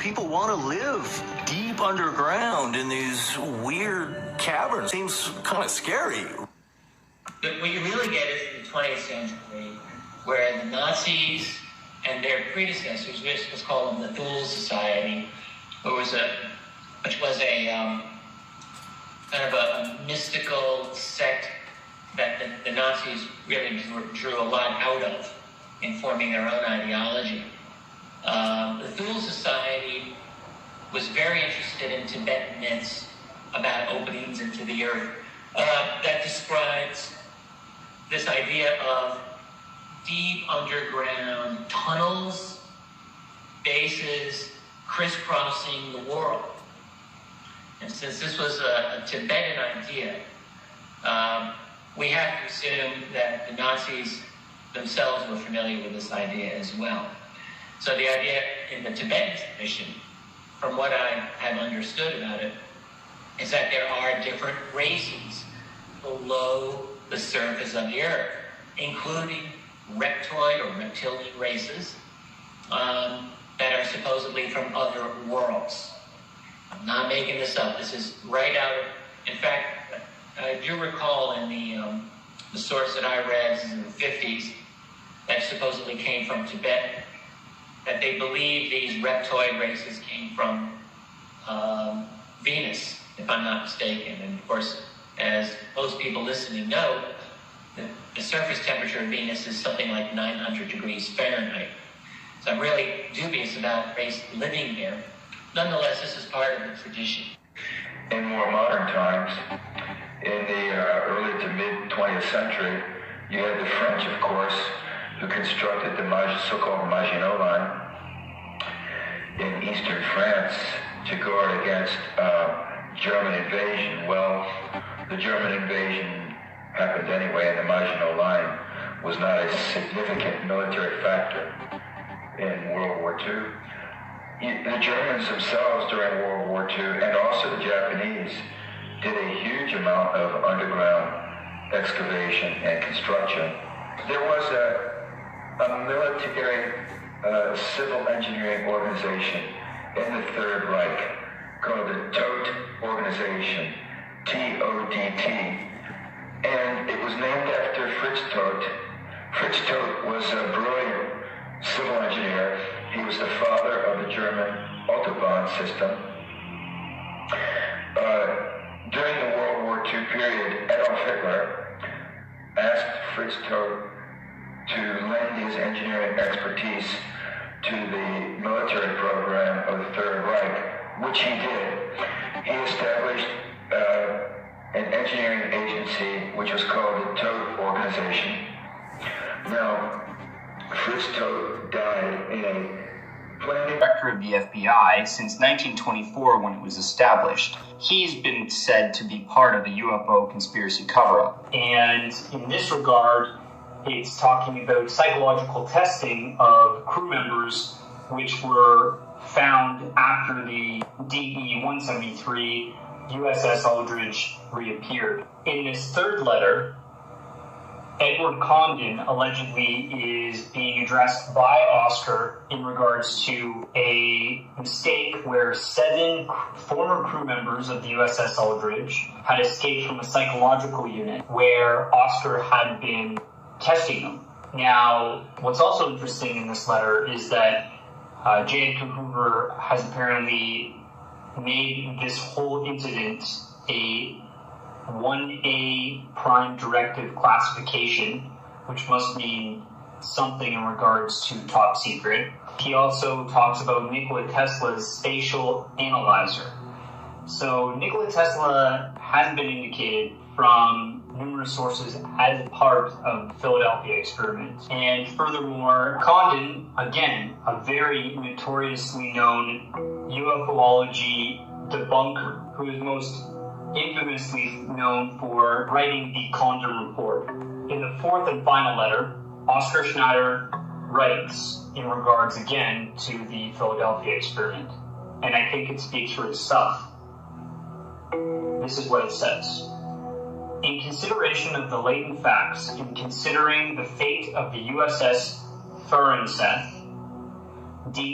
people want to live deep underground in these weird caverns. Seems kind of scary. But what you really get is in the 20th century, where the Nazis and their predecessors, which was called the Thule Society, which was a kind of a mystical sect that the Nazis really drew a lot out of in forming their own ideology. The Thule Society was very interested in Tibetan myths about openings into the earth that describes this idea of deep underground tunnels, bases, crisscrossing the world. And since this was a Tibetan idea, we have to assume that the Nazis themselves were familiar with this idea as well. So the idea in the Tibetan tradition, from what I have understood about it, is that there are different races below the surface of the earth, including reptoid or reptilian races that are supposedly from other worlds. I'm not making this up. This is right out of, in fact, I do recall in the source that I read in the 50s that supposedly came from Tibet, that they believe these reptoid races came from Venus, if I'm not mistaken. And of course, as most people listening know, the surface temperature of Venus is something like 900 degrees Fahrenheit. So I'm really dubious about race living there. Nonetheless, this is part of the tradition. In more modern times, in the early to mid-20th century, you had the French, of course, who constructed the so-called Maginot Line in eastern France to guard against German invasion. Well, the German invasion happened anyway, and the Maginot Line was not a significant military factor in World War II. The Germans themselves during World War II, and also the Japanese, did a huge amount of underground excavation and construction. There was a military civil engineering organization in the Third Reich called the Todt Organization, T-O-D-T, and it was named after Fritz Todt. Fritz Todt was a brilliant civil engineer. He was the father of the German Autobahn system. During the World War II period, Adolf Hitler asked Fritz Todt to lend his engineering expertise to the military program of the Third Reich, which he did. He established an engineering agency which was called the Todt Organization. Now, Fritz Todt died in a Director of the FBI since 1924 when it was established. He's been said to be part of the UFO conspiracy cover-up. And in this regard, it's talking about psychological testing of crew members which were found after the DE-173 USS Aldridge reappeared. In this third letter, Edward Condon allegedly is being addressed by Oscar in regards to a mistake where 7 former crew members of the USS Aldridge had escaped from a psychological unit where Oscar had been testing them. Now, what's also interesting in this letter is that J. Edgar Hoover has apparently made this whole incident a 1A prime directive classification, which must mean something in regards to top secret. He also talks about Nikola Tesla's spatial analyzer. So Nikola Tesla has been indicated from numerous sources as part of the Philadelphia experiment. And furthermore, Condon, again, a very notoriously known UFOlogy debunker, who is most infamously known for writing the Condon Report. In the fourth and final letter, Oscar Schneider writes in regards again to the Philadelphia experiment, and I think it speaks for itself. This is what it says. In consideration of the latent facts, in considering the fate of the USS Thurenseth, D.